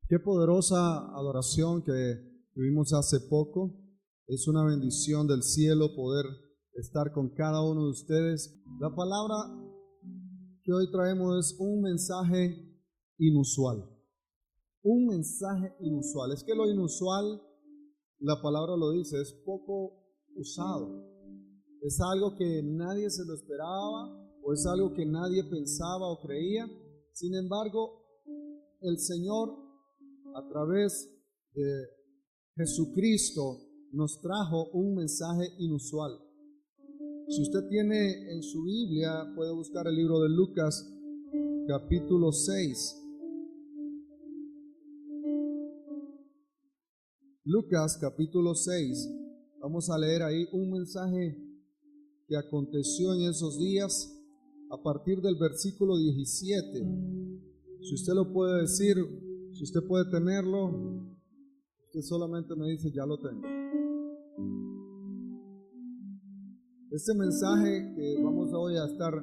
Qué poderosa adoración que tuvimos hace poco. Es una bendición del cielo poder estar con cada uno de ustedes. La palabra que hoy traemos es un mensaje inusual. Un mensaje inusual. Es que lo inusual, la palabra lo dice, es poco usado. Es algo que nadie se lo esperaba o es algo que nadie pensaba o creía. Sin embargo, el Señor a través de Jesucristo nos trajo un mensaje inusual. Si usted tiene en su Biblia, puede buscar el libro de Lucas, capítulo 6. Lucas, capítulo 6. Vamos a leer ahí un mensaje que aconteció en esos días a partir del versículo 17. Si usted lo puede decir, si usted puede tenerlo, usted solamente me dice, ya lo tengo. Este mensaje que vamos hoy a estar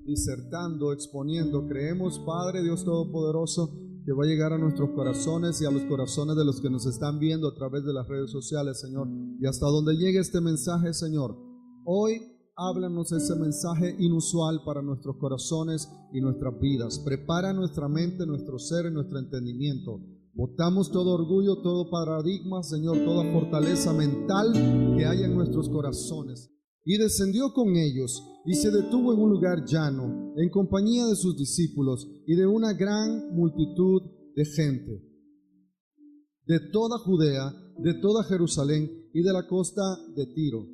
disertando, exponiendo, creemos, Padre Dios Todopoderoso, que va a llegar a nuestros corazones y a los corazones de los que nos están viendo a través de las redes sociales, Señor. Y hasta donde llegue este mensaje, Señor, hoy háblanos ese mensaje inusual para nuestros corazones y nuestras vidas. Prepara nuestra mente, nuestro ser y nuestro entendimiento. Botamos todo orgullo, todo paradigma, Señor, toda fortaleza mental que hay en nuestros corazones. Y descendió con ellos y se detuvo en un lugar llano, en compañía de sus discípulos y de una gran multitud de gente, de toda Judea, de toda Jerusalén y de la costa de Tiro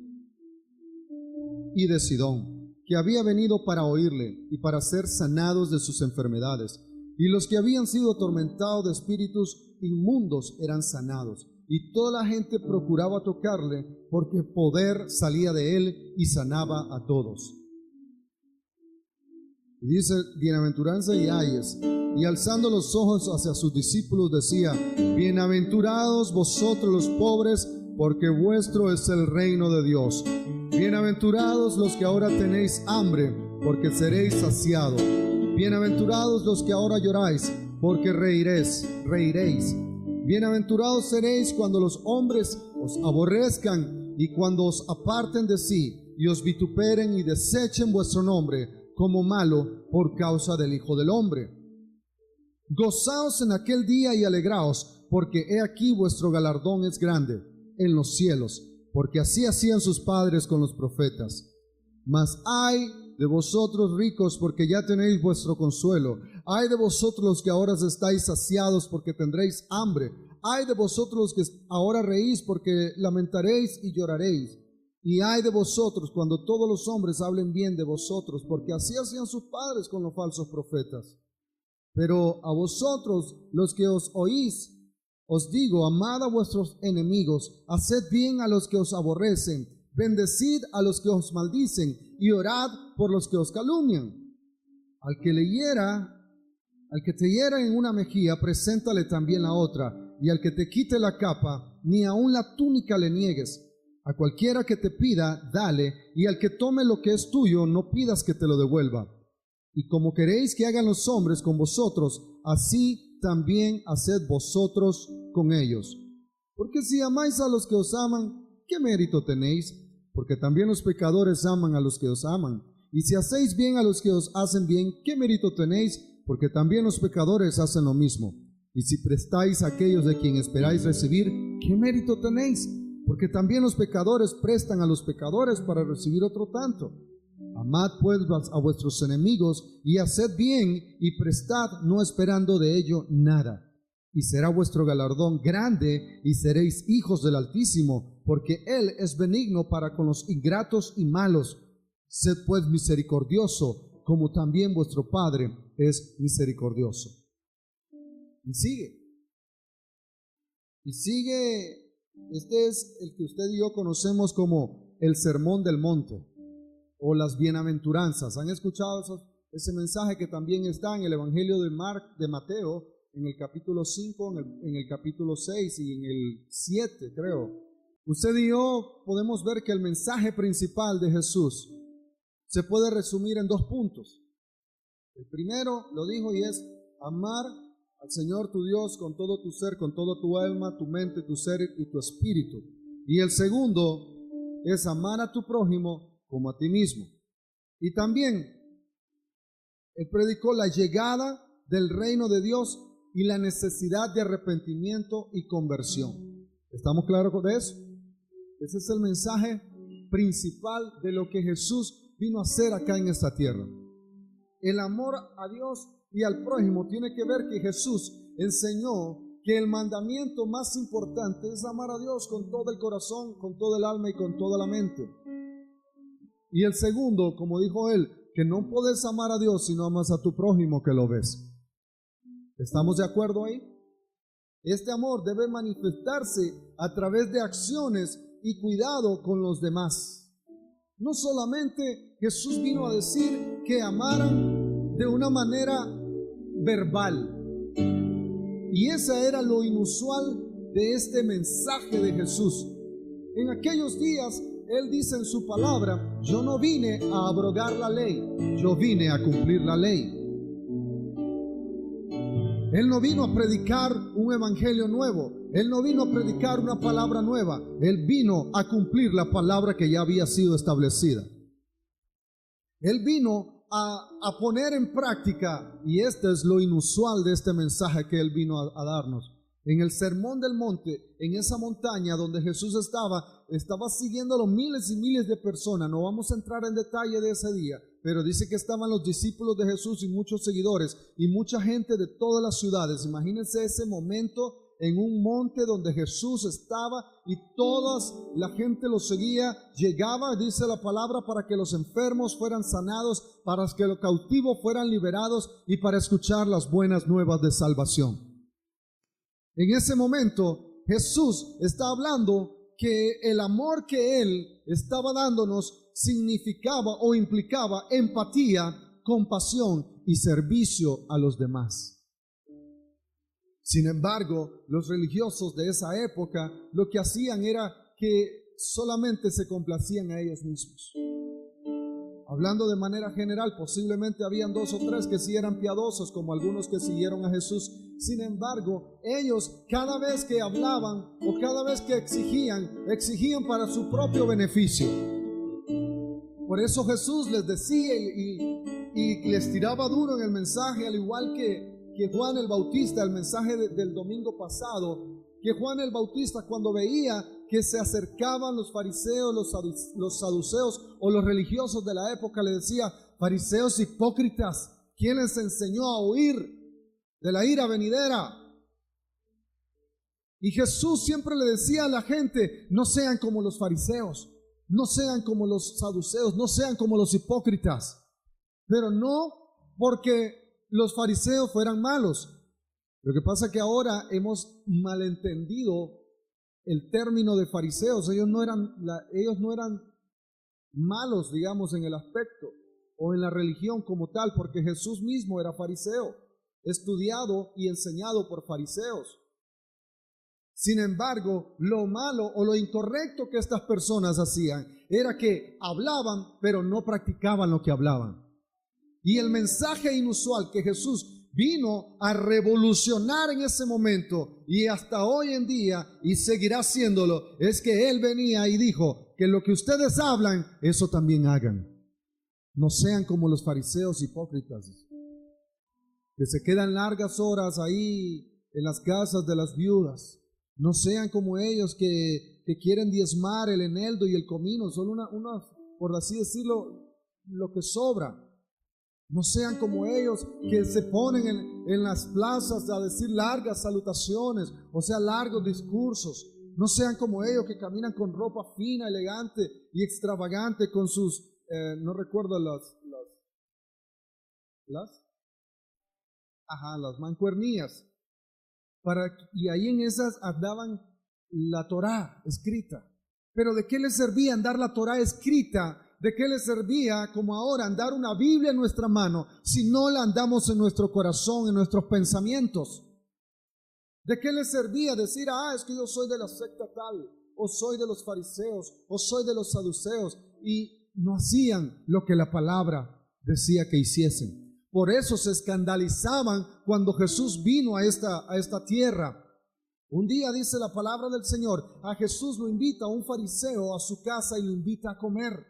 y de Sidón, que había venido para oírle y para ser sanados de sus enfermedades. Y los que habían sido atormentados de espíritus inmundos eran sanados. Y toda la gente procuraba tocarle, porque poder salía de él y sanaba a todos. Y dice, bienaventuranza y ayes. Y alzando los ojos hacia sus discípulos decía, bienaventurados vosotros los pobres, porque vuestro es el reino de Dios. Bienaventurados los que ahora tenéis hambre, porque seréis saciados. Bienaventurados los que ahora lloráis, porque reiréis. Bienaventurados seréis cuando los hombres os aborrezcan y cuando os aparten de sí y os vituperen y desechen vuestro nombre como malo por causa del Hijo del Hombre. Gozaos en aquel día y alegraos, porque he aquí vuestro galardón es grande en los cielos, porque así hacían sus padres con los profetas. Mas ay de vosotros ricos, porque ya tenéis vuestro consuelo. Ay de vosotros los que ahora estáis saciados, porque tendréis hambre. Ay de vosotros los que ahora reís, porque lamentaréis y lloraréis. Y ay de vosotros cuando todos los hombres hablen bien de vosotros, porque así hacían sus padres con los falsos profetas. Pero a vosotros, los que os oís, os digo, amad a vuestros enemigos, haced bien a los que os aborrecen, bendecid a los que os maldicen y orad por los que os calumnian. Al que te hiera en una mejilla, preséntale también la otra, y al que te quite la capa, ni aun la túnica le niegues. A cualquiera que te pida, dale, y al que tome lo que es tuyo, no pidas que te lo devuelva. Y como queréis que hagan los hombres con vosotros, así también haced vosotros con ellos. Porque si amáis a los que os aman, ¿qué mérito tenéis? Porque también los pecadores aman a los que os aman. Y si hacéis bien a los que os hacen bien, ¿qué mérito tenéis? Porque también los pecadores hacen lo mismo. Y si prestáis a aquellos de quien esperáis recibir, ¿qué mérito tenéis? Porque también los pecadores prestan a los pecadores para recibir otro tanto. Amad pues a vuestros enemigos y haced bien y prestad, no esperando de ello nada. Y será vuestro galardón grande y seréis hijos del Altísimo, porque Él es benigno para con los ingratos y malos. Sed pues misericordioso, como también vuestro Padre es misericordioso. Y sigue. Este es el que usted y yo conocemos como el Sermón del Monte o las Bienaventuranzas. ¿Han escuchado ese mensaje que también está en el Evangelio de Mateo? En el capítulo 5, en el capítulo 6 y en el 7, creo. Usted y yo podemos ver que el mensaje principal de Jesús se puede resumir en 2 puntos. El primero lo dijo y es amar al Señor tu Dios con todo tu ser, con toda tu alma, tu mente, tu ser y tu espíritu. Y el segundo es amar a tu prójimo como a ti mismo. Y también él predicó la llegada del reino de Dios y la necesidad de arrepentimiento y conversión. ¿Estamos claros con eso? Ese es el mensaje principal de lo que Jesús vino a hacer acá en esta tierra. El amor a Dios y al prójimo tiene que ver que Jesús enseñó que el mandamiento más importante es amar a Dios con todo el corazón, con todo el alma y con toda la mente. Y el segundo, como dijo él, que no puedes amar a Dios si no amas a tu prójimo que lo ves. ¿Estamos de acuerdo ahí? Este amor debe manifestarse a través de acciones y cuidado con los demás. No solamente Jesús vino a decir que amaran de una manera verbal. Y esa era lo inusual de este mensaje de Jesús. En aquellos días, Él dice en su palabra, yo no vine a abrogar la ley, yo vine a cumplir la ley. Él no vino a predicar un evangelio nuevo, Él no vino a predicar una palabra nueva, Él vino a cumplir la palabra que ya había sido establecida. Él vino a poner en práctica, y este es lo inusual de este mensaje que Él vino a darnos. En el Sermón del Monte, en esa montaña donde Jesús estaba siguiéndolo miles y miles de personas. No vamos a entrar en detalle de ese día, pero dice que estaban los discípulos de Jesús y muchos seguidores y mucha gente de todas las ciudades. Imagínense ese momento en un monte donde Jesús estaba y toda la gente lo seguía. Llegaba, dice la palabra, para que los enfermos fueran sanados, para que los cautivos fueran liberados y para escuchar las buenas nuevas de salvación. En ese momento Jesús está hablando que el amor que Él estaba dándonos significaba o implicaba empatía, compasión y servicio a los demás. Sin embargo, los religiosos de esa época lo que hacían era que solamente se complacían a ellos mismos. Hablando de manera general, posiblemente habían 2 o 3 que sí eran piadosos, como algunos que siguieron a Jesús. Sin embargo, ellos cada vez que hablaban o cada vez que exigían para su propio beneficio. Por eso Jesús les decía y les tiraba duro en el mensaje, al igual que Juan el Bautista, el mensaje del domingo pasado, que Juan el Bautista, cuando veía que se acercaban los fariseos, los saduceos o los religiosos de la época, le decía: fariseos hipócritas, ¿quién les enseñó a huir de la ira venidera? Y Jesús siempre le decía a la gente: no sean como los fariseos, no sean como los saduceos, no sean como los hipócritas. Pero no porque los fariseos fueran malos. Lo que pasa es que ahora hemos malentendido el término de fariseos. Ellos no eran malos, digamos, en el aspecto o en la religión como tal, porque Jesús mismo era fariseo, estudiado y enseñado por fariseos. Sin embargo, lo malo o lo incorrecto que estas personas hacían era que hablaban, pero no practicaban lo que hablaban. Y el mensaje inusual que Jesús vino a revolucionar en ese momento y hasta hoy en día, y seguirá haciéndolo, es que Él venía y dijo que lo que ustedes hablan, eso también hagan. No sean como los fariseos hipócritas, que se quedan largas horas ahí en las casas de las viudas. No sean como ellos que quieren diezmar el eneldo y el comino, solo una, por así decirlo, lo que sobra. No sean como ellos que se ponen en las plazas a decir largas salutaciones, o sea, largos discursos. No sean como ellos que caminan con ropa fina, elegante y extravagante, con sus, no recuerdo las mancuernillas. Y ahí en esas andaban la Torá escrita. Pero ¿de qué les servía andar la Torá escrita? ¿De qué les servía, como ahora, andar una Biblia en nuestra mano si no la andamos en nuestro corazón, en nuestros pensamientos? ¿De qué les servía decir: es que yo soy de la secta tal, o soy de los fariseos, o soy de los saduceos, y no hacían lo que la palabra decía que hiciesen? Por eso se escandalizaban cuando Jesús vino a esta tierra. Un día, dice la palabra del Señor, a Jesús lo invita un fariseo a su casa y lo invita a comer.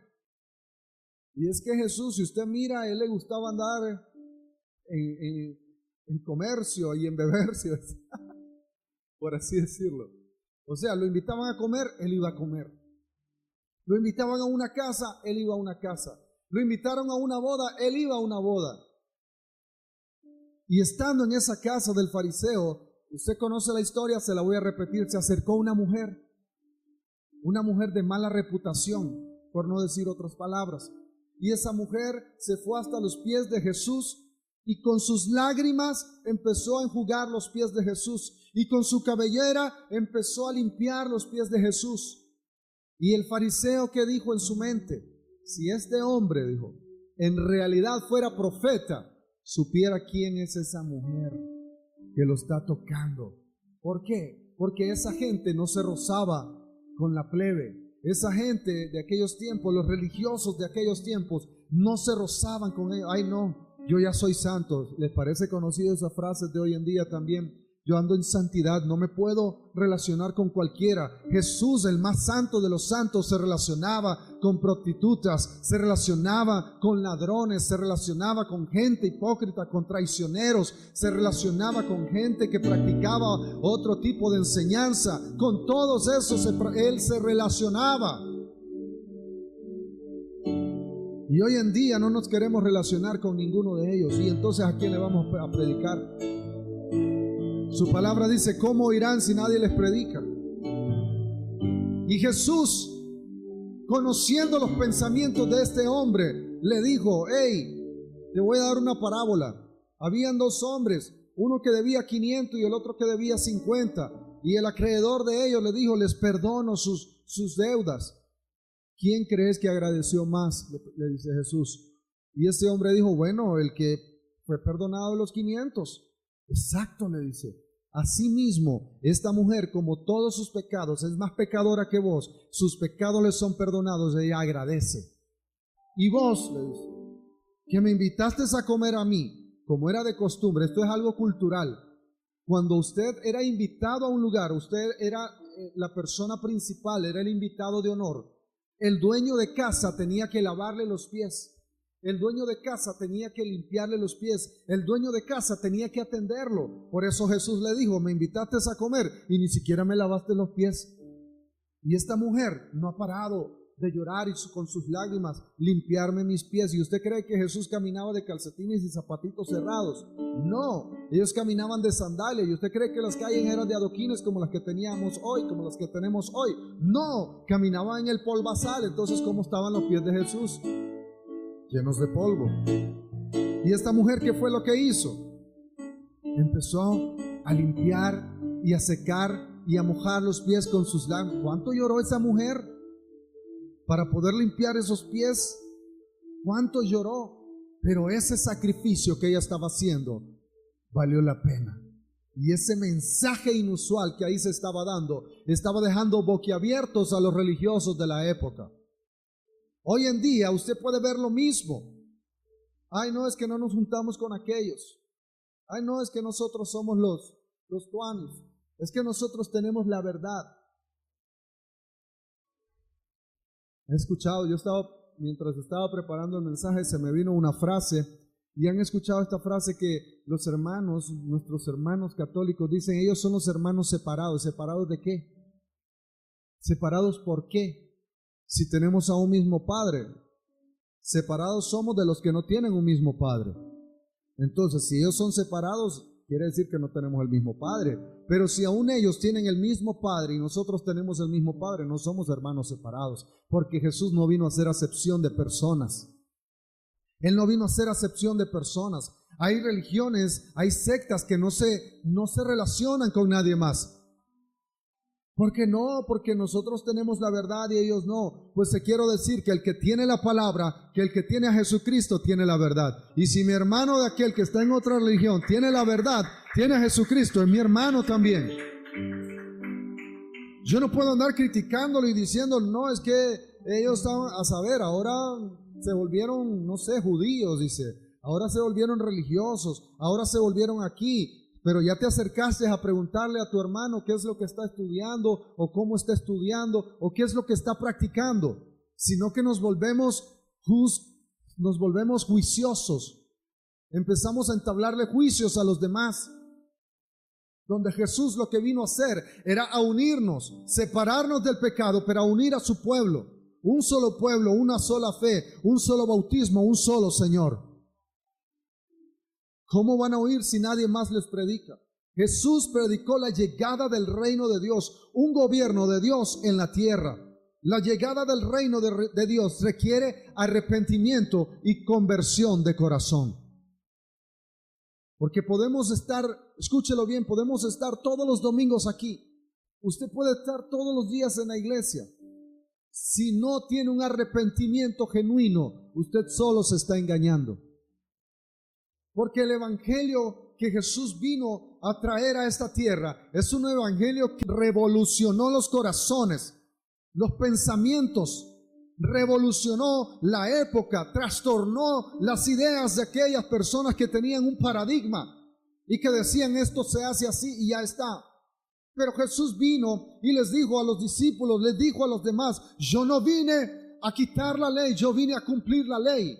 Y es que Jesús, si usted mira, a él le gustaba andar en comercio y en bebercio, por así decirlo. O sea, lo invitaban a comer, él iba a comer. Lo invitaban a una casa, él iba a una casa. Lo invitaron a una boda, él iba a una boda. Y estando en esa casa del fariseo, usted conoce la historia, se la voy a repetir, se acercó una mujer de mala reputación, por no decir otras palabras. Y esa mujer se fue hasta los pies de Jesús y con sus lágrimas empezó a enjugar los pies de Jesús y con su cabellera empezó a limpiar los pies de Jesús. Y el fariseo, ¿qué dijo en su mente? Si este hombre, dijo, en realidad fuera profeta, supiera quién es esa mujer que lo está tocando. ¿Por qué? Porque esa gente no se rozaba con la plebe. Esa gente de aquellos tiempos, los religiosos de aquellos tiempos, no se rozaban con ellos. Ay, no, yo ya soy santo. ¿Les parece conocido esa frase de hoy en día también? Yo ando en santidad, no me puedo relacionar con cualquiera. Jesús, el más santo de los santos, se relacionaba con prostitutas, se relacionaba con ladrones, se relacionaba con gente hipócrita, con traicioneros, se relacionaba con gente que practicaba otro tipo de enseñanza. Con todos esos él se relacionaba. Y hoy en día no nos queremos relacionar con ninguno de ellos. Y entonces, ¿a quién le vamos a predicar? Su palabra dice, ¿cómo oirán si nadie les predica? Y Jesús, conociendo los pensamientos de este hombre, le dijo, hey, te voy a dar una parábola. Habían dos hombres, uno que debía 500 y el otro que debía 50. Y el acreedor de ellos le dijo, les perdono sus deudas. ¿Quién crees que agradeció más? Le dice Jesús. Y ese hombre dijo, bueno, el que fue perdonado los 500. Exacto, le dice. Asimismo, esta mujer, como todos sus pecados, es más pecadora que vos, sus pecados le son perdonados, ella agradece. Y vos, le dice, que me invitaste a comer a mí, como era de costumbre, esto es algo cultural. Cuando usted era invitado a un lugar, usted era la persona principal, era el invitado de honor. El dueño de casa tenía que lavarle los pies. El dueño de casa tenía que limpiarle los pies. El dueño de casa tenía que atenderlo. Por eso Jesús le dijo, me invitaste a comer y ni siquiera me lavaste los pies. Y esta mujer no ha parado de llorar y con sus lágrimas limpiarme mis pies. ¿Y usted cree que Jesús caminaba de calcetines y zapatitos cerrados? No, ellos caminaban de sandalias. ¿Y usted cree que las calles eran de adoquines como las que teníamos hoy, como las que tenemos hoy? No, caminaban en el polvazal. Entonces, ¿cómo estaban los pies de Jesús? Llenos de polvo. ¿Y esta mujer qué fue lo que hizo? Empezó a limpiar y a secar y a mojar los pies con sus lágrimas. ¿Cuánto lloró esa mujer para poder limpiar esos pies? ¿Cuánto lloró? Pero ese sacrificio que ella estaba haciendo valió la pena. Y ese mensaje inusual que ahí se estaba dando, estaba dejando boquiabiertos a los religiosos de la época. Hoy en día usted puede ver lo mismo. Ay, no, es que no nos juntamos con aquellos. Ay, no, es que nosotros somos los tuanis. Es que nosotros tenemos la verdad. He escuchado, mientras estaba preparando el mensaje, se me vino una frase, y han escuchado esta frase que los hermanos, nuestros hermanos católicos dicen, ellos son los hermanos separados. ¿Separados de qué? ¿Separados por qué? Si tenemos a un mismo Padre. Separados somos de los que no tienen un mismo Padre. Entonces, si ellos son separados, quiere decir que no tenemos el mismo Padre. Pero si aún ellos tienen el mismo Padre y nosotros tenemos el mismo Padre, no somos hermanos separados, porque Jesús no vino a hacer acepción de personas. Él no vino a hacer acepción de personas. Hay religiones, hay sectas que no se relacionan con nadie más. ¿Por qué no? Porque nosotros tenemos la verdad y ellos no. Pues te quiero decir que el que tiene la palabra, que el que tiene a Jesucristo tiene la verdad. Y si mi hermano de aquel que está en otra religión tiene la verdad, tiene a Jesucristo, es mi hermano también. Yo no puedo andar criticándolo y diciendo, no, es que ellos estaban a saber, ahora se volvieron, no sé, judíos, dice. ahora se volvieron religiosos, ahora se volvieron aquí, pero ya te acercaste a preguntarle a tu hermano qué es lo que está estudiando, o cómo está estudiando, o qué es lo que está practicando, sino que nos volvemos juiciosos, empezamos a entablarle juicios a los demás, donde Jesús lo que vino a hacer era a unirnos, separarnos del pecado, pero a unir a su pueblo. Un solo pueblo, una sola fe, un solo bautismo, un solo Señor. ¿Cómo van a oír si nadie más les predica? Jesús predicó la llegada del reino de Dios, un gobierno de Dios en la tierra. La llegada del reino de Dios requiere arrepentimiento y conversión de corazón. Porque podemos estar, escúchelo bien, podemos estar todos los domingos aquí. Usted puede estar todos los días en la iglesia. Si no tiene un arrepentimiento genuino, usted solo se está engañando. Porque el evangelio que Jesús vino a traer a esta tierra es un evangelio que revolucionó los corazones, los pensamientos, revolucionó la época, trastornó las ideas de aquellas personas que tenían un paradigma y que decían esto se hace así y ya está. Pero Jesús vino y les dijo a los discípulos, les dijo a los demás, yo no vine a quitar la ley, yo vine a cumplir la ley.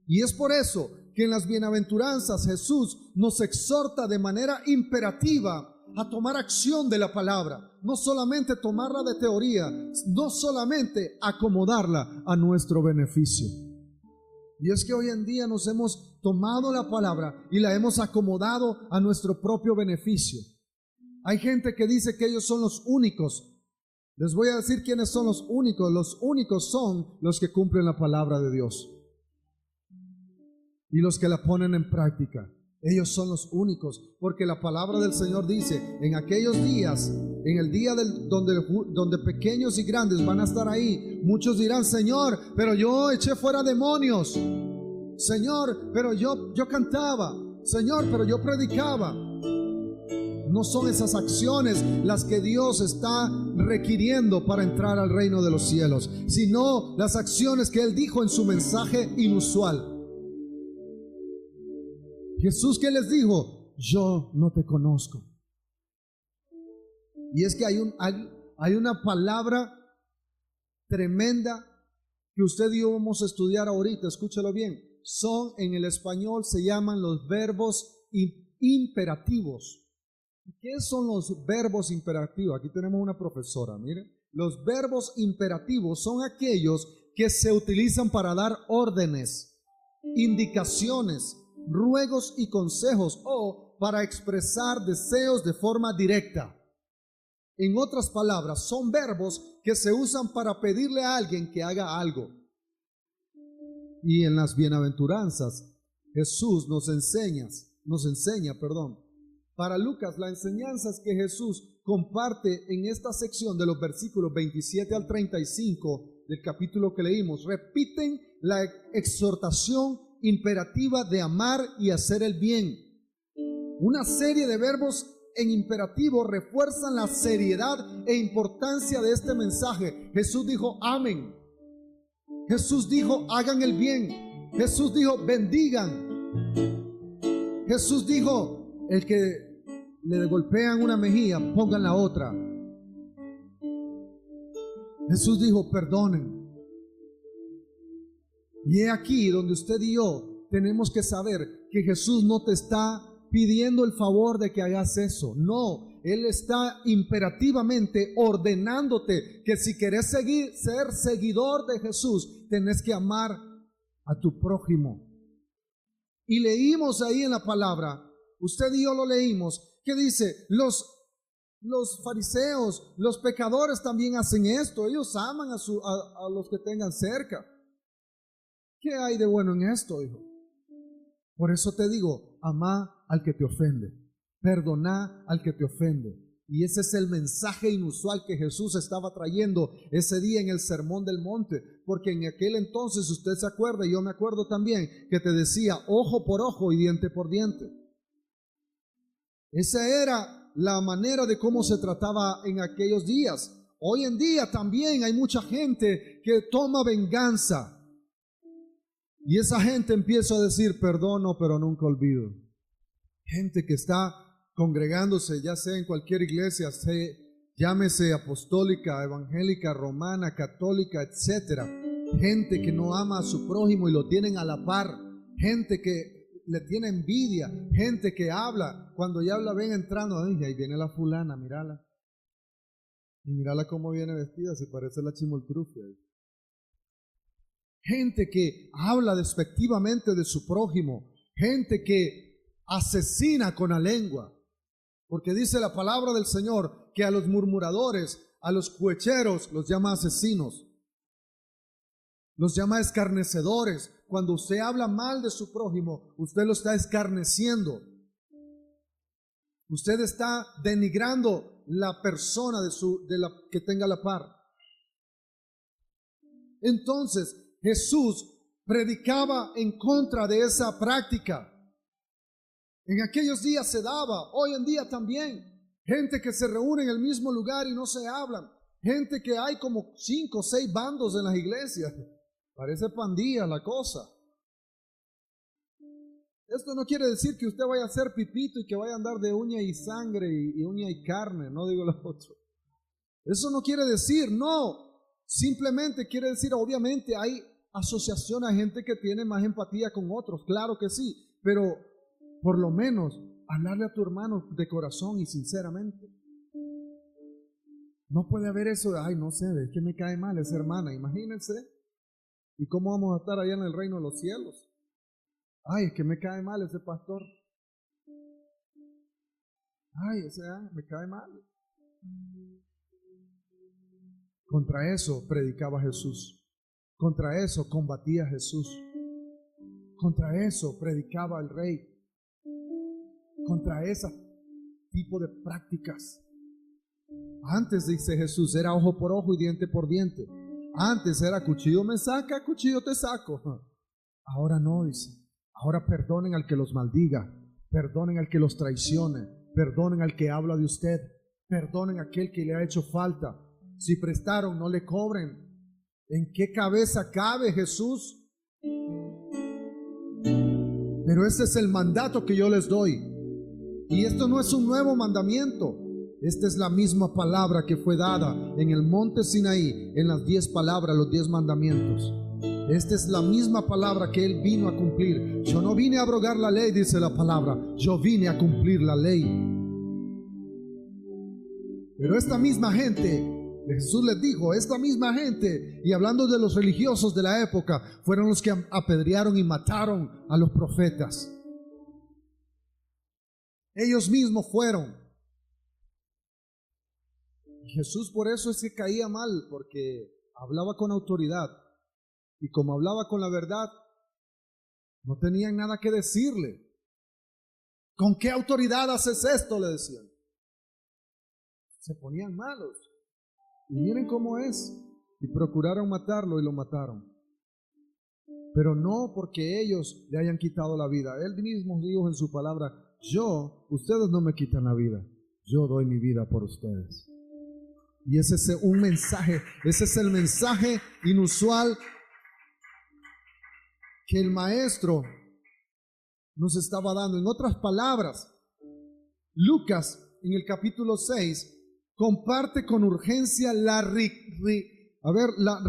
Y es por eso que en las bienaventuranzas Jesús nos exhorta de manera imperativa a tomar acción de la palabra, no solamente tomarla de teoría, no solamente acomodarla a nuestro beneficio. Y es que hoy en día nos hemos tomado la palabra y la hemos acomodado a nuestro propio beneficio. Hay gente que dice que ellos son los únicos. Les voy a decir quiénes son los únicos. Los únicos son los que cumplen la palabra de Dios y los que la ponen en práctica. Ellos son los únicos, porque la palabra del Señor dice, en aquellos días, en el día donde pequeños y grandes van a estar ahí, muchos dirán, Señor, pero yo eché fuera demonios, Señor, pero yo cantaba, Señor, pero yo predicaba. No son esas acciones las que Dios está requiriendo para entrar al reino de los cielos, sino las acciones que Él dijo en su mensaje inusual. Jesús, ¿qué les dijo? Yo no te conozco. Y es que hay una palabra tremenda que usted y yo vamos a estudiar ahorita, escúchelo bien. En el español se llaman los verbos imperativos. ¿Qué son los verbos imperativos? Aquí tenemos una profesora, miren. Los verbos imperativos son aquellos que se utilizan para dar órdenes, indicaciones, ruegos y consejos, o para expresar deseos de forma directa. En otras palabras, son verbos que se usan para pedirle a alguien que haga algo. Y en las bienaventuranzas, Jesús nos enseña, para Lucas, la enseñanza es que Jesús comparte en esta sección de los versículos 27 al 35 del capítulo que leímos, repiten la exhortación imperativa de amar y hacer el bien. Una serie de verbos en imperativo refuerzan la seriedad e importancia de este mensaje. Jesús dijo, amen. Jesús dijo, hagan el bien. Jesús dijo, bendigan. Jesús dijo, el que le golpean una mejilla, pongan la otra. Jesús dijo, perdonen. Y he aquí donde usted y yo tenemos que saber que Jesús no te está pidiendo el favor de que hagas eso. No, Él está imperativamente ordenándote que si querés ser seguidor de Jesús, tenés que amar a tu prójimo. Y leímos ahí en la palabra, usted y yo lo leímos, que dice, los fariseos, los pecadores también hacen esto. Ellos aman a los que tengan cerca. ¿Qué hay de bueno en esto, hijo? Por eso te digo, ama al que te ofende, perdona al que te ofende. Y ese es el mensaje inusual que Jesús estaba trayendo ese día en el Sermón del Monte, porque en aquel entonces, usted se acuerda, y yo me acuerdo también, que te decía ojo por ojo y diente por diente. Esa era la manera de cómo se trataba en aquellos días. Hoy en día también hay mucha gente que toma venganza. Y esa gente empieza a decir, perdono, pero nunca olvido. Gente que está congregándose, ya sea en cualquier iglesia, llámese apostólica, evangélica, romana, católica, etcétera. Gente que no ama a su prójimo y lo tienen a la par. Gente que le tiene envidia. Gente que habla. Cuando ya la ven entrando, ay, ahí viene la fulana, mírala. Y mírala cómo viene vestida, si parece la chimoltrufia. Gente que habla despectivamente de su prójimo. Gente que asesina con la lengua. Porque dice la palabra del Señor que a los murmuradores, a los cuecheros, los llama asesinos. Los llama escarnecedores. Cuando usted habla mal de su prójimo, usted lo está escarneciendo. Usted está denigrando la persona de la que tenga la par. Entonces, Jesús predicaba en contra de esa práctica. En aquellos días se daba, hoy en día también. Gente que se reúne en el mismo lugar y no se hablan. Gente que hay como 5 o 6 bandos en las iglesias. Parece pandilla la cosa. Esto no quiere decir que usted vaya a ser pipito y que vaya a andar de uña y sangre y uña y carne, no digo lo otro. Eso no quiere decir, no. Simplemente quiere decir, obviamente hay asociación a gente que tiene más empatía con otros, claro que sí, pero por lo menos hablarle a tu hermano de corazón y sinceramente. No puede haber eso de, ay, no sé, es que me cae mal esa hermana, imagínense. ¿Y cómo vamos a estar allá en el reino de los cielos? Ay, es que me cae mal ese pastor. Ay, ese me cae mal. Contra eso predicaba Jesús. Contra eso combatía Jesús. Contra eso predicaba el Rey. Contra ese tipo de prácticas. Antes, dice Jesús, era ojo por ojo y diente por diente. Antes era cuchillo me saca, cuchillo te saco. Ahora no, dice. Ahora perdonen al que los maldiga. Perdonen al que los traicione. Perdonen al que habla de usted. Perdonen a aquel que le ha hecho falta. Si prestaron, no le cobren. ¿En qué cabeza cabe Jesús? Pero ese es el mandato que yo les doy. Y esto no es un nuevo mandamiento. Esta es la misma palabra que fue dada en el monte Sinaí, en las 10 palabras, los 10 mandamientos. Esta es la misma palabra que Él vino a cumplir. Yo no vine a abrogar la ley, dice la palabra. Yo vine a cumplir la ley. Pero esta misma gente, Jesús les dijo, esta misma gente, y hablando de los religiosos de la época, fueron los que apedrearon y mataron a los profetas. Ellos mismos fueron. Jesús por eso es que caía mal, porque hablaba con autoridad. Y como hablaba con la verdad, no tenían nada que decirle. ¿Con qué autoridad haces esto?, le decían. Se ponían malos. Y miren cómo es. Y procuraron matarlo y lo mataron. Pero no porque ellos le hayan quitado la vida. Él mismo dijo en su palabra, ustedes no me quitan la vida. Yo doy mi vida por ustedes. Y ese es un mensaje, ese es el mensaje inusual que el maestro nos estaba dando. En otras palabras, Lucas en el capítulo 6 comparte con urgencia la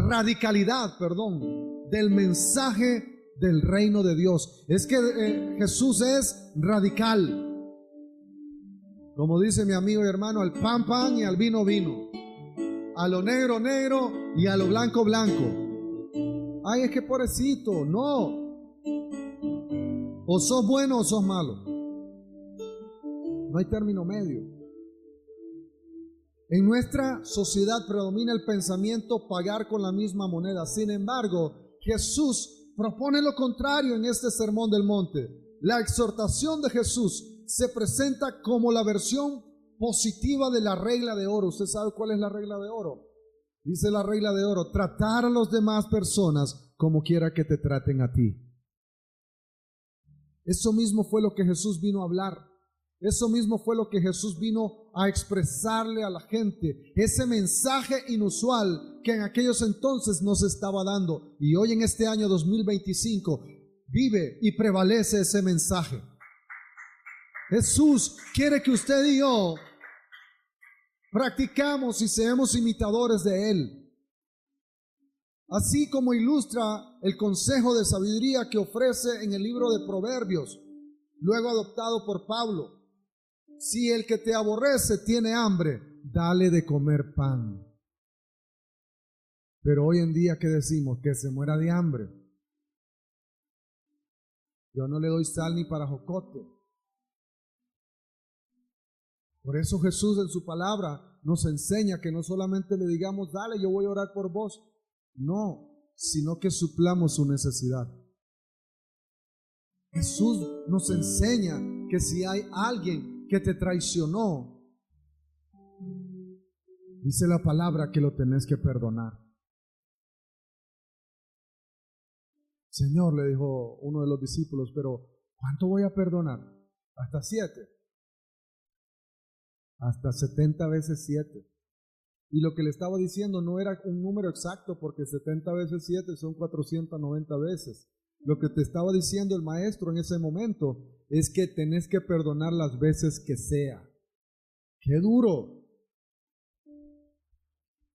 radicalidad, del mensaje del reino de Dios. Es que Jesús es radical. Como dice mi amigo y hermano, al pan pan y al vino vino. A lo negro negro y a lo blanco blanco. Ay, es que pobrecito, no. O sos bueno o sos malo. No hay término medio. En nuestra sociedad predomina el pensamiento pagar con la misma moneda. Sin embargo, Jesús propone lo contrario en este sermón del monte. La exhortación de Jesús se presenta como la versión positiva de la regla de oro. ¿Usted sabe cuál es la regla de oro? Dice la regla de oro: tratar a las demás personas como quiera que te traten a ti. Eso mismo fue lo que Jesús vino a hablar. Eso mismo fue lo que Jesús vino a expresarle a la gente, ese mensaje inusual que en aquellos entonces nos estaba dando. Y hoy en este año 2025 vive y prevalece ese mensaje. Jesús quiere que usted y yo practicamos y seamos imitadores de Él. Así como ilustra el consejo de sabiduría que ofrece en el libro de Proverbios, luego adoptado por Pablo. Si el que te aborrece tiene hambre, dale de comer pan. Pero hoy en día, ¿qué decimos? Que se muera de hambre. Yo no le doy sal ni para jocote. Por eso Jesús en su palabra nos enseña que no solamente le digamos, dale, yo voy a orar por vos. No, sino que suplamos su necesidad. Jesús nos enseña que si hay alguien que te traicionó, dice la palabra que lo tenés que perdonar. Señor, le dijo uno de los discípulos, pero ¿cuánto voy a perdonar? ¿Hasta 7? Hasta 70 veces 7. Y lo que le estaba diciendo no era un número exacto, porque 70 veces 7 son 490 veces. Lo que te estaba diciendo el maestro en ese momento es que tenés que perdonar las veces que sea. ¡Qué duro!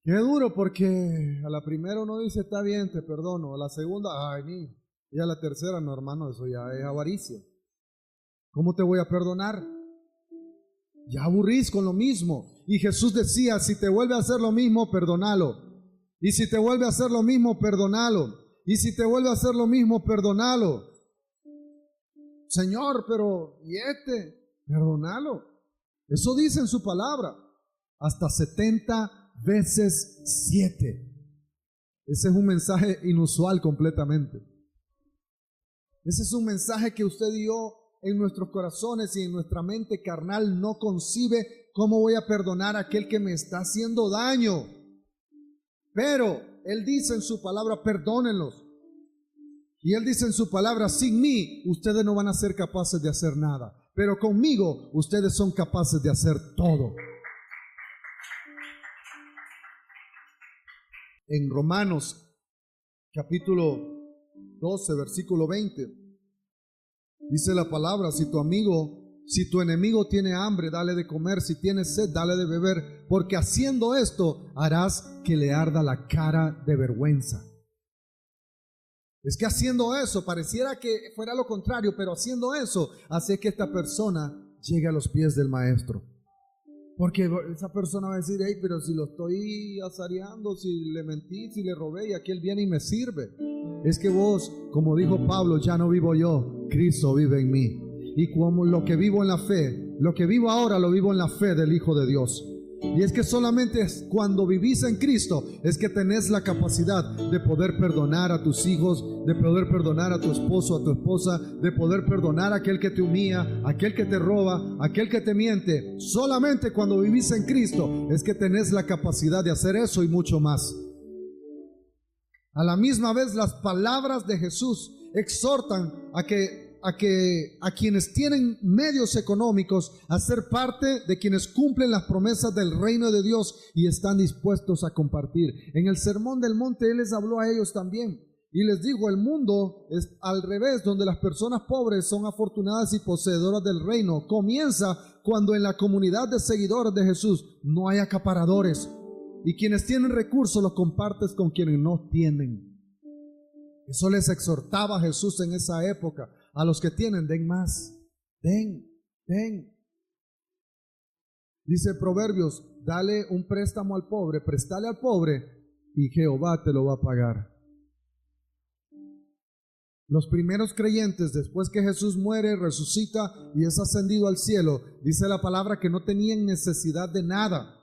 ¡Qué duro! Porque a la primera uno dice, está bien, te perdono. A la segunda, ay, ni. Y a la tercera, no, hermano, eso ya es avaricia. ¿Cómo te voy a perdonar? Ya aburrís con lo mismo. Y Jesús decía, si te vuelve a hacer lo mismo, perdónalo. Y si te vuelve a hacer lo mismo, perdónalo. Y si te vuelve a hacer lo mismo, perdónalo. Señor, pero ¿y perdónalo. Eso dice en su palabra. Hasta 70 veces 7. Ese es un mensaje inusual completamente. Ese es un mensaje que usted y yo en nuestros corazones y en nuestra mente carnal no concibe. ¿Cómo voy a perdonar a aquel que me está haciendo daño? Pero Él dice en su palabra, perdónenlos. Y Él dice en su palabra, sin mí ustedes no van a ser capaces de hacer nada, pero conmigo ustedes son capaces de hacer todo. En Romanos capítulo 12, versículo 20, dice la palabra, si tu enemigo tiene hambre, dale de comer, si tiene sed, dale de beber, porque haciendo esto harás que le arda la cara de vergüenza. Es que haciendo eso, pareciera que fuera lo contrario, pero haciendo eso hace que esta persona llegue a los pies del maestro. Porque esa persona va a decir, hey, pero si lo estoy azareando, si le mentí, si le robé, y aquí él viene y me sirve. Es que vos, como dijo Pablo, ya no vivo yo, Cristo vive en mí. Y como lo que vivo en la fe, lo que vivo ahora lo vivo en la fe del Hijo de Dios. Y es que solamente es cuando vivís en Cristo es que tenés la capacidad de poder perdonar a tus hijos, de poder perdonar a tu esposo, a tu esposa, de poder perdonar a aquel que te humilla, a aquel que te roba, a aquel que te miente. Solamente cuando vivís en Cristo es que tenés la capacidad de hacer eso y mucho más. A la misma vez, las palabras de Jesús exhortan a quienes tienen medios económicos a ser parte de quienes cumplen las promesas del reino de Dios y están dispuestos a compartir. En el Sermón del Monte Él les habló a ellos también y les dijo, el mundo es al revés, donde las personas pobres son afortunadas y poseedoras del reino. Comienza cuando en la comunidad de seguidores de Jesús no hay acaparadores y quienes tienen recursos los compartes con quienes no tienen. Eso les exhortaba Jesús en esa época. A los que tienen, den más. Den. Dice Proverbios, dale un préstamo al pobre, préstale al pobre y Jehová te lo va a pagar. Los primeros creyentes, después que Jesús muere, resucita y es ascendido al cielo, dice la palabra que no tenían necesidad de nada,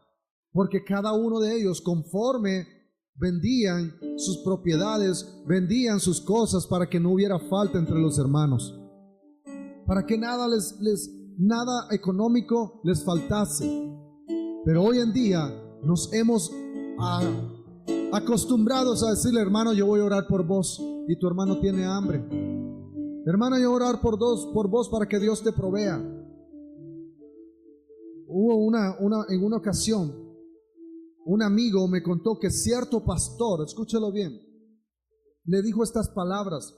porque cada uno de ellos, conforme vendían sus propiedades, vendían sus cosas para que no hubiera falta entre los hermanos, para que nada económico les faltase. Pero hoy en día nos hemos acostumbrados a decirle, hermano, yo voy a orar por vos y tu hermano tiene hambre. Hermano, yo voy a orar por vos para que Dios te provea. En una ocasión, un amigo me contó que cierto pastor, escúchelo bien, le dijo estas palabras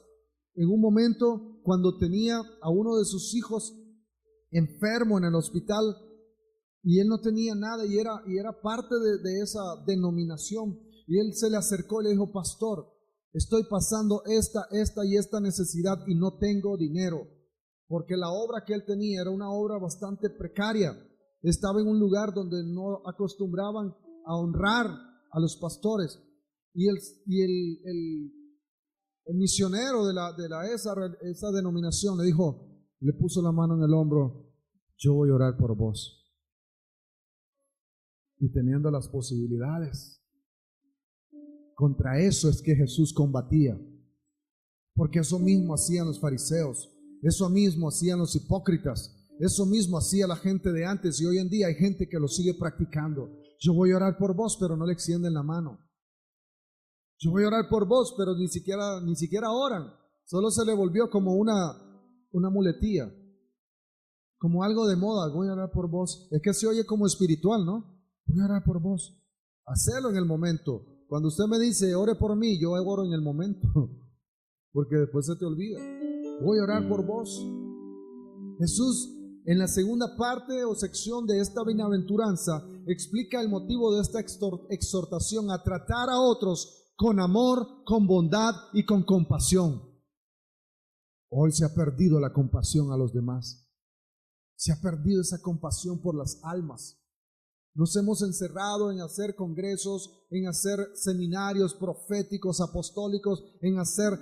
en un momento cuando tenía a uno de sus hijos enfermo en el hospital y él no tenía nada y era parte de esa denominación, y él se le acercó y le dijo: pastor, estoy pasando esta y esta necesidad y no tengo dinero, porque la obra que él tenía era una obra bastante precaria. Estaba en un lugar donde no acostumbraban a honrar a los pastores, y el misionero de esa denominación le puso la mano en el hombro: yo voy a orar por vos. Y teniendo las posibilidades, contra eso es que Jesús combatía, porque eso mismo hacían los fariseos, eso mismo hacían los hipócritas, eso mismo hacía la gente de antes, y hoy en día hay gente que lo sigue practicando. Yo voy a orar por vos, pero no le extienden la mano. Yo voy a orar por vos, pero ni siquiera oran. Solo se le volvió como una muletilla, como algo de moda. Voy a orar por vos. Es que se oye como espiritual, ¿no? Voy a orar por vos. Hacelo en el momento. Cuando usted me dice: ore por mí, yo oro en el momento, porque después se te olvida. Voy a orar por vos. Jesús, en la segunda parte o sección de esta bienaventuranza, explica el motivo de esta exhortación a tratar a otros con amor, con bondad y con compasión. Hoy se ha perdido la compasión a los demás. Se ha perdido esa compasión por las almas. Nos hemos encerrado en hacer congresos, en hacer seminarios proféticos, apostólicos, en hacer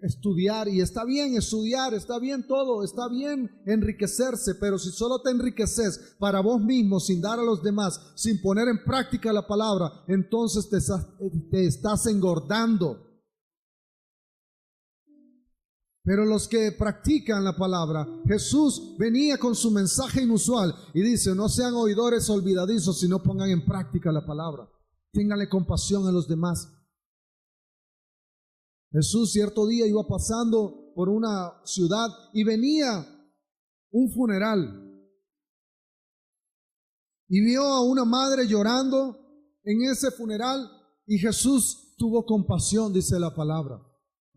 estudiar. Y está bien estudiar, está bien todo, está bien enriquecerse, pero si solo te enriqueces para vos mismo, sin dar a los demás, sin poner en práctica la palabra, entonces te estás engordando. Pero los que practican la palabra, Jesús venía con su mensaje inusual y dice: no sean oidores olvidadizos, sino pongan en práctica la palabra. Ténganle compasión a los demás. Jesús cierto día iba pasando por una ciudad y venía un funeral y vio a una madre llorando en ese funeral, y Jesús tuvo compasión, dice la palabra.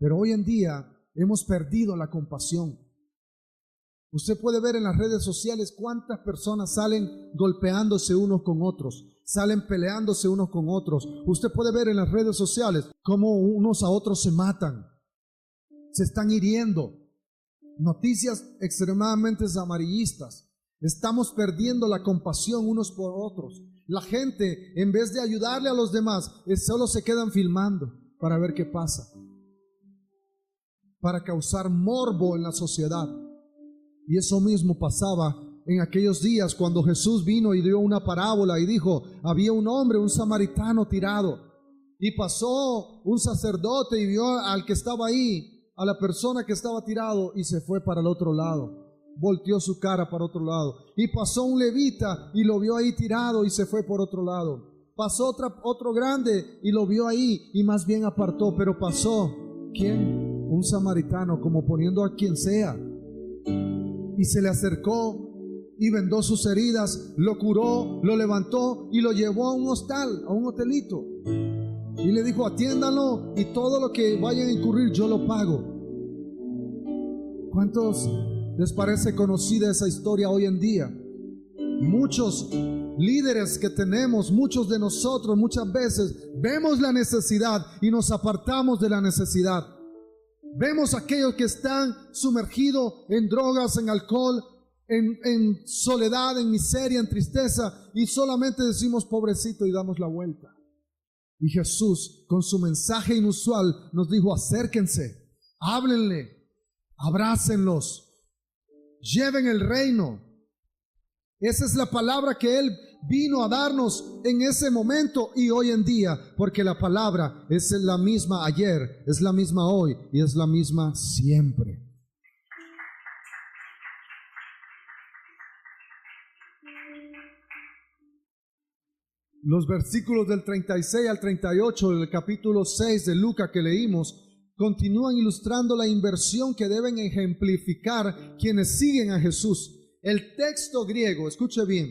Pero hoy en día hemos perdido la compasión. Usted puede ver en las redes sociales cuántas personas salen golpeándose unos con otros, salen peleándose unos con otros. Usted puede ver en las redes sociales cómo unos a otros se matan, se están hiriendo. Noticias extremadamente amarillistas. Estamos perdiendo la compasión unos por otros. La gente, en vez de ayudarle a los demás, solo se quedan filmando para ver qué pasa, para causar morbo en la sociedad. Y eso mismo pasaba en aquellos días cuando Jesús vino y dio una parábola y dijo: había un hombre, un samaritano tirado, y pasó un sacerdote y vio al que estaba ahí, a la persona que estaba tirado, y se fue para el otro lado, volteó su cara para otro lado. Y pasó un levita y lo vio ahí tirado y se fue por otro lado. Pasó otro grande y lo vio ahí y más bien apartó. Pero pasó, ¿quién? Un samaritano, como poniendo a quien sea, y se le acercó y vendó sus heridas, lo curó, lo levantó y lo llevó a un hostal, a un hotelito, y le dijo: atiéndalo y todo lo que vayan a incurrir yo lo pago. ¿Cuántos les parece conocida esa historia hoy en día? Muchos líderes que tenemos, muchos de nosotros muchas veces vemos la necesidad y nos apartamos de la necesidad. Vemos a aquellos que están sumergidos en drogas, en alcohol, en soledad, en miseria, en tristeza, y solamente decimos: pobrecito, y damos la vuelta. Y Jesús, con su mensaje inusual, nos dijo: acérquense, háblenle, abrácenlos, lleven el reino. Esa es la palabra que Él vino a darnos en ese momento y hoy en día, porque la palabra es la misma ayer, es la misma hoy y es la misma siempre. Los versículos del 36 al 38 del capítulo 6 de Lucas que leímos continúan ilustrando la inversión que deben ejemplificar quienes siguen a Jesús. el texto griego, escuche bien,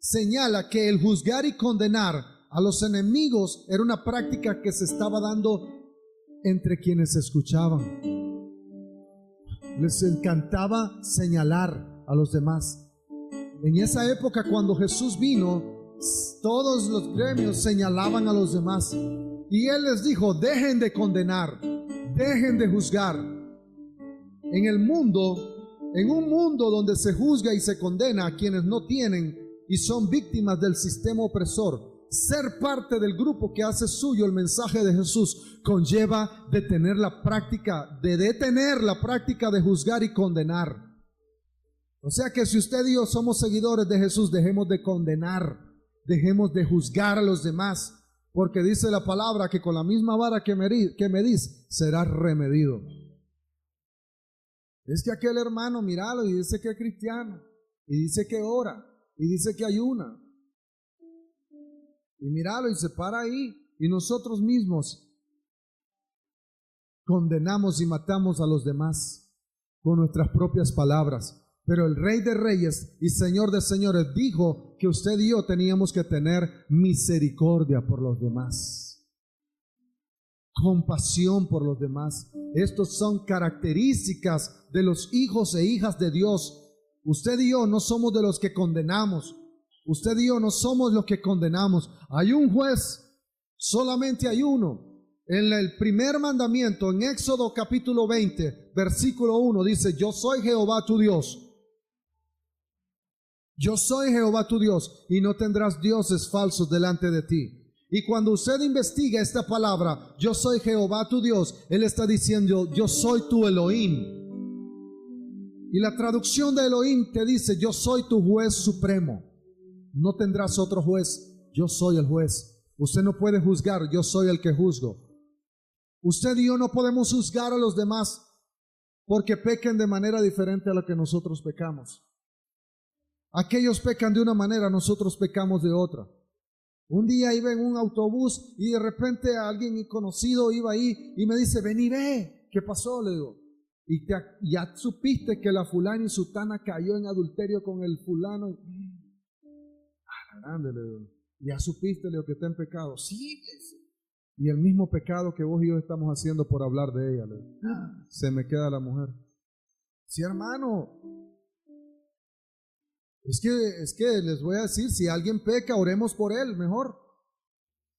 señala que el juzgar y condenar a los enemigos era una práctica que se estaba dando entre quienes escuchaban. Les encantaba señalar a los demás. En esa época, cuando Jesús vino, todos los gremios señalaban a los demás. Y Él les dijo, dejen de condenar, dejen de juzgar. En el mundo, en un mundo donde se juzga y se condena a quienes no tienen y son víctimas del sistema opresor, ser parte del grupo que hace suyo el mensaje de Jesús conlleva detener la práctica de juzgar y condenar. O sea que si usted y yo somos seguidores de Jesús, dejemos de condenar, dejemos de juzgar a los demás, porque dice la palabra que con la misma vara que medís serás remedido. Es que aquel hermano, míralo, y dice que es cristiano, y dice que ora, y dice que ayuna, y míralo, y se para ahí, y nosotros mismos condenamos y matamos a los demás con nuestras propias palabras. Pero el Rey de Reyes y Señor de Señores dijo que usted y yo teníamos que tener misericordia por los demás, compasión por los demás. Estos son características de los hijos e hijas de Dios. Usted y yo no somos de los que condenamos. Usted y yo no somos los que condenamos. Hay un juez, solamente hay uno. En el primer mandamiento, en Éxodo capítulo 20, versículo 1, dice, yo soy Jehová tu Dios. Yo soy Jehová tu Dios, y no tendrás dioses falsos delante de ti. Y cuando usted investiga esta palabra, yo soy Jehová tu Dios, Él está diciendo, yo soy tu Elohim. Y la traducción de Elohim te dice, yo soy tu juez supremo. No tendrás otro juez, yo soy el juez. Usted no puede juzgar, yo soy el que juzgo. Usted y yo no podemos juzgar a los demás porque pequen de manera diferente a la que nosotros pecamos. Aquellos pecan de una manera, nosotros pecamos de otra. Un día iba en un autobús y de repente alguien conocido iba ahí y me dice, ven y ve, ¿qué pasó? Le digo, y ya supiste que la fulana y sutana cayó en adulterio con el fulano. Grande, le digo, ya supiste, le digo, que está en pecado. Sí, y el mismo pecado que vos y yo estamos haciendo por hablar de ella, le digo. Se me queda la mujer. Sí, hermano. Es que les voy a decir, si alguien peca, oremos por él, mejor.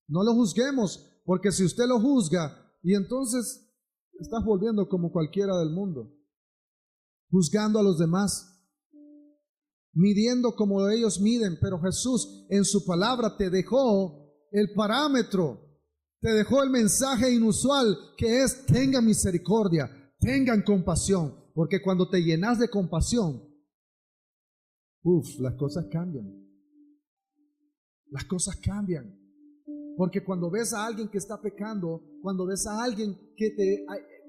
No lo juzguemos, porque si usted lo juzga, y entonces estás volviendo como cualquiera del mundo, juzgando a los demás, midiendo como ellos miden. Pero Jesús en su palabra te dejó el parámetro, te dejó el mensaje inusual que es, tengan misericordia, tengan compasión, porque cuando te llenas de compasión, las cosas cambian. Las cosas cambian. Porque cuando ves a alguien que está pecando, cuando ves a alguien que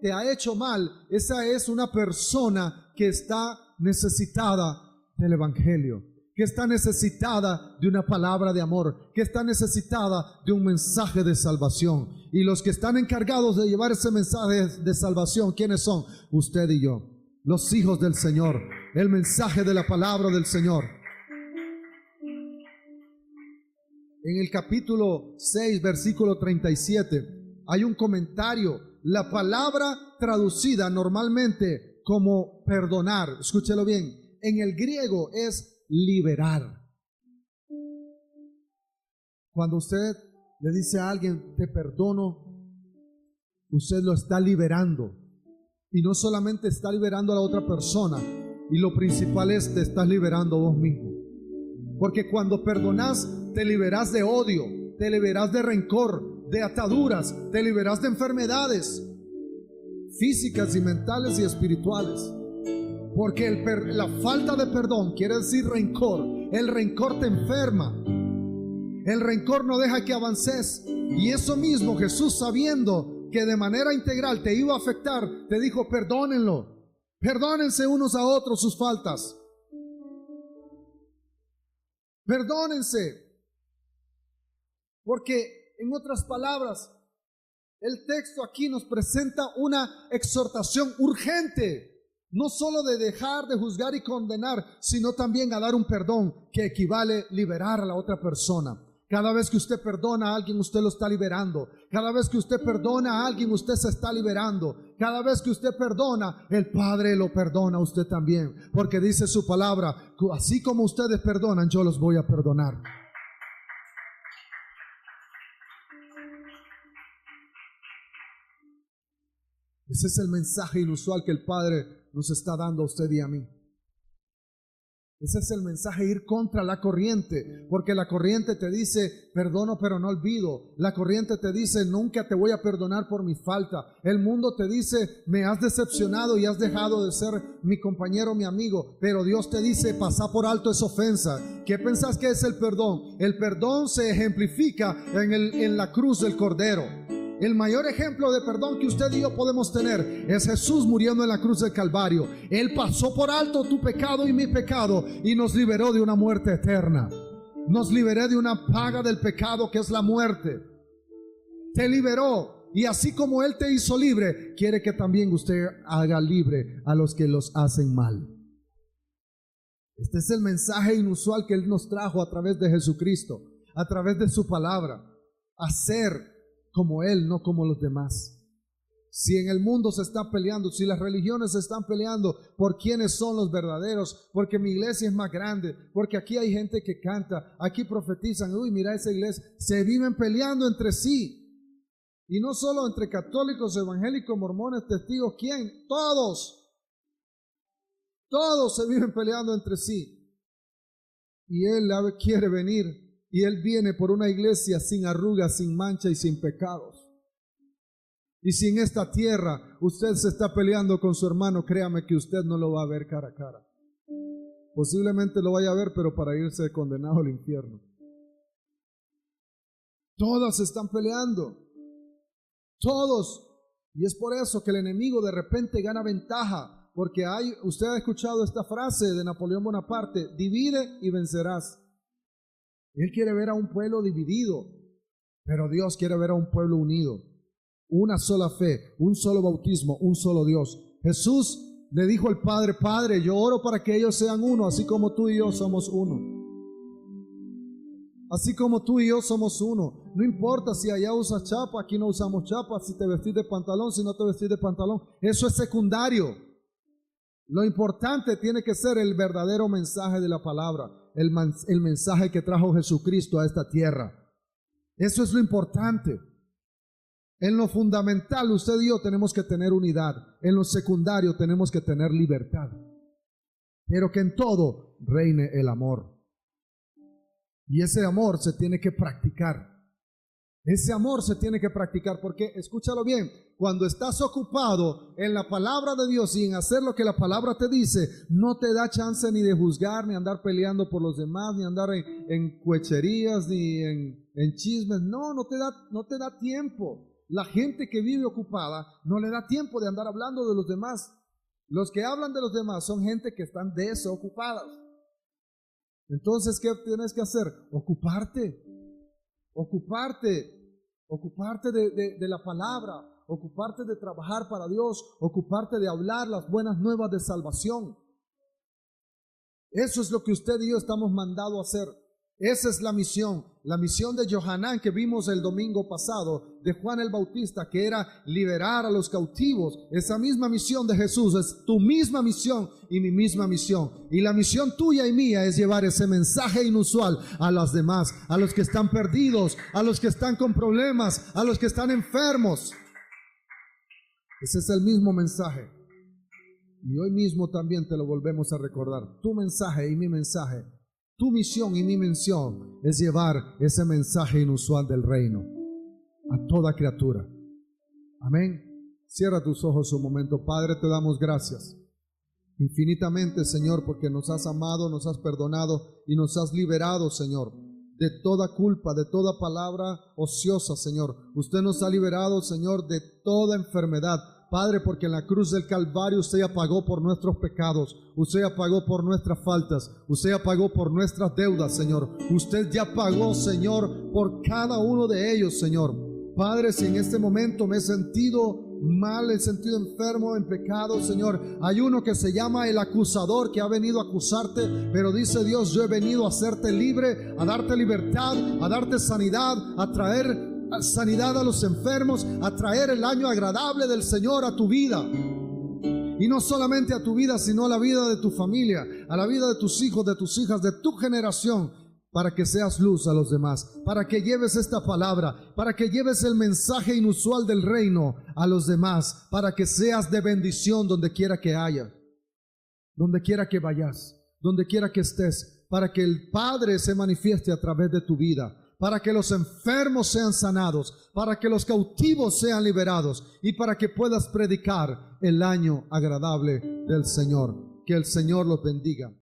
te ha hecho mal, esa es una persona que está necesitada del Evangelio, que está necesitada de una palabra de amor, que está necesitada de un mensaje de salvación. Y los que están encargados de llevar ese mensaje de salvación, ¿quiénes son? Usted y yo, los hijos del Señor, el mensaje de la palabra del Señor. En el capítulo 6, versículo 37, hay un comentario. La palabra traducida normalmente como perdonar, escúchelo bien, en el griego es liberar. Cuando usted le dice a alguien, te perdono, usted lo está liberando. Y no solamente está liberando a la otra persona, y lo principal es, te estás liberando vos mismo. Porque cuando perdonas, te liberas de odio, te liberas de rencor, de ataduras, te liberas de enfermedades físicas y mentales y espirituales. Porque la falta de perdón quiere decir rencor. El rencor te enferma. El rencor no deja que avances. Y eso mismo Jesús, sabiendo que de manera integral te iba a afectar, te dijo, perdónenlo. Perdónense unos a otros sus faltas. Perdónense. Porque, en otras palabras, el texto aquí nos presenta una exhortación urgente. No solo de dejar de juzgar y condenar, sino también a dar un perdón que equivale a liberar a la otra persona. Cada vez que usted perdona a alguien, usted lo está liberando. Cada vez que usted perdona a alguien, usted se está liberando. Cada vez que usted perdona, el Padre lo perdona a usted también. Porque dice su palabra, así como ustedes perdonan, yo los voy a perdonar. Ese es el mensaje inusual que el Padre nos está dando a usted y a mí. Ese es el mensaje, ir contra la corriente, porque la corriente te dice, perdono pero no olvido. La corriente te dice, nunca te voy a perdonar por mi falta. El mundo te dice, me has decepcionado y has dejado de ser mi compañero, mi amigo. Pero Dios te dice, pasa por alto esa ofensa. ¿Qué pensás que es el perdón? El perdón se ejemplifica en la cruz del Cordero. El mayor ejemplo de perdón que usted y yo podemos tener es Jesús muriendo en la cruz del Calvario. Él pasó por alto tu pecado y mi pecado y nos liberó de una muerte eterna. Nos liberó de una paga del pecado que es la muerte. Te liberó, y así como Él te hizo libre, quiere que también usted haga libre a los que los hacen mal. Este es el mensaje inusual que Él nos trajo a través de Jesucristo, a través de su palabra. Hacer como Él, no como los demás. Si en el mundo se está peleando, si las religiones se están peleando por quiénes son los verdaderos, porque mi iglesia es más grande, porque aquí hay gente que canta, aquí profetizan, uy, mira esa iglesia, se viven peleando entre sí. Y no solo entre católicos, evangélicos, mormones, testigos, ¿quién? Todos se viven peleando entre sí. Y Él quiere venir. Y Él viene por una iglesia sin arrugas, sin mancha y sin pecados. Y si en esta tierra usted se está peleando con su hermano, créame que usted no lo va a ver cara a cara. Posiblemente lo vaya a ver, pero para irse condenado al infierno. Todas se están peleando. Todos. Y es por eso que el enemigo de repente gana ventaja. Porque usted ha escuchado esta frase de Napoleón Bonaparte: divide y vencerás. Él quiere ver a un pueblo dividido, pero Dios quiere ver a un pueblo unido. Una sola fe, un solo bautismo, un solo Dios. Jesús le dijo al Padre: Padre, yo oro para que ellos sean uno, así como tú y yo somos uno. Así como tú y yo somos uno. No importa si allá usas chapa, aquí no usamos chapa, si te vestís de pantalón, si no te vestís de pantalón. Eso es secundario. Lo importante tiene que ser el verdadero mensaje de la palabra, el mensaje que trajo Jesucristo a esta tierra. Eso es lo importante. En lo fundamental, usted y yo tenemos que tener unidad. En lo secundario tenemos que tener libertad. Pero que en todo reine el amor. Y ese amor se tiene que practicar. Ese amor se tiene que practicar, porque, escúchalo bien, cuando estás ocupado en la palabra de Dios y en hacer lo que la palabra te dice, no te da chance ni de juzgar, ni andar peleando por los demás, ni andar en cuecherías, ni en chismes. No te da tiempo. La gente que vive ocupada no le da tiempo de andar hablando de los demás. Los que hablan de los demás son gente que están desocupadas. Entonces, ¿qué tienes que hacer? Ocuparte de la palabra, ocuparte de trabajar para Dios, ocuparte de hablar las buenas nuevas de salvación. Eso es lo que usted y yo estamos mandados a hacer. Esa es la misión de Johanán que vimos el domingo pasado, de Juan el Bautista, que era liberar a los cautivos. Esa misma misión de Jesús es tu misma misión y mi misma misión. Y la misión tuya y mía es llevar ese mensaje inusual a los demás, a los que están perdidos, a los que están con problemas, a los que están enfermos. Ese es el mismo mensaje. Y hoy mismo también te lo volvemos a recordar. Tu mensaje y mi mensaje, tu misión y mi misión es llevar ese mensaje inusual del reino a toda criatura. Amén. Cierra tus ojos un momento. Padre, te damos gracias infinitamente, Señor, porque nos has amado, nos has perdonado y nos has liberado, Señor, de toda culpa, de toda palabra ociosa, Señor. Usted nos ha liberado, Señor, de toda enfermedad. Padre, porque en la cruz del Calvario usted ya pagó por nuestros pecados, usted ya pagó por nuestras faltas, usted ya pagó por nuestras deudas, Señor. Usted ya pagó, Señor, por cada uno de ellos, Señor. Padre, si en este momento me he sentido mal, el sentido enfermo en pecado, Señor. Hay uno que se llama el acusador, que ha venido a acusarte, pero dice Dios: yo he venido a hacerte libre, a darte libertad, a darte sanidad, a traer sanidad a los enfermos, a traer el año agradable del Señor a tu vida. Y no solamente a tu vida, sino a la vida de tu familia, a la vida de tus hijos, de tus hijas, de tu generación, para que seas luz a los demás, para que lleves esta palabra, para que lleves el mensaje inusual del reino a los demás, para que seas de bendición donde quiera que haya, donde quiera que vayas, donde quiera que estés, para que el Padre se manifieste a través de tu vida, para que los enfermos sean sanados, para que los cautivos sean liberados y para que puedas predicar el año agradable del Señor. Que el Señor los bendiga.